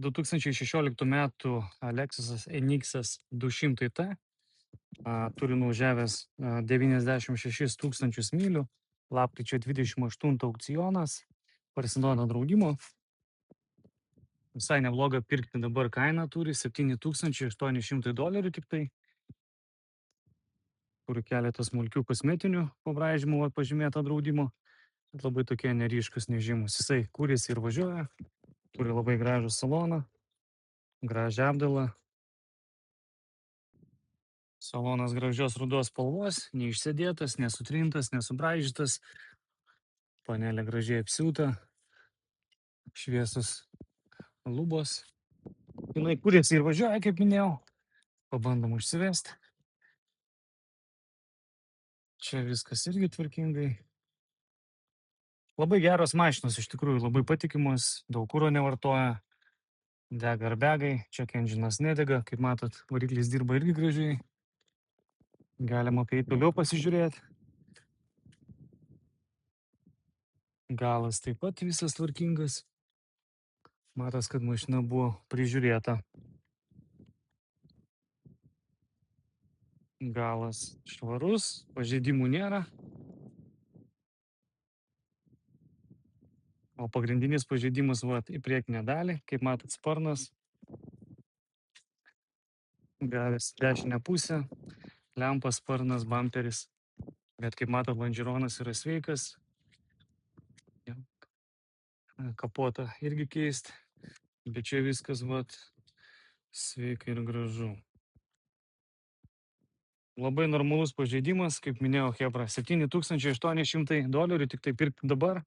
2016 metų Lexusas NX 200T turi nuvažiavęs 96 tūkstančius mylių, lapkričio 28 aukcionas, parsiduoda draudimo. Visai nebloga pirkti dabar kainą turi $7,800 tik tai. Turi keletą smulkių kosmetinių pabraižymų pažymėta draudimo. Bet labai tokie neryškus, nežymus. Jisai kūrėsi ir važiuoja. Turi labai gražų saloną, gražią apdailą. Salonas gražios rudos spalvos, neišsėdėtas, nesutrintas, nesubraižytas. Panelė gražiai apsiūta. Šviesus lubos. Jinai kūrėsi ir važiuoja, kaip minėjau. Pabandom užsivesti. Čia viskas irgi tvarkingai. Labai geros mašinos, iš tikrųjų labai patikimos, daug kuro nevartoja. Dega arbegai, check engine'as nedega, kaip matot, variklis dirba irgi gražiai. Galima kai toliau pasižiūrėti. Galas taip pat visas tvarkingas. Matas, kad mašina buvo prižiūrėta. Galas švarus, pažeidimų nėra. O pagrindinis pažeidimas į priekinę dalį, kaip matot, sparnas. Gavęs dešinę pusę, lempas, sparnas, bamperis. Bet kaip matot, lonžironas yra sveikas. Kapotą irgi keisti. Bet čia viskas sveika ir gražu. Labai normalus pažeidimas, kaip minėjau, Hebra, $7,800 tik tai pirkti dabar.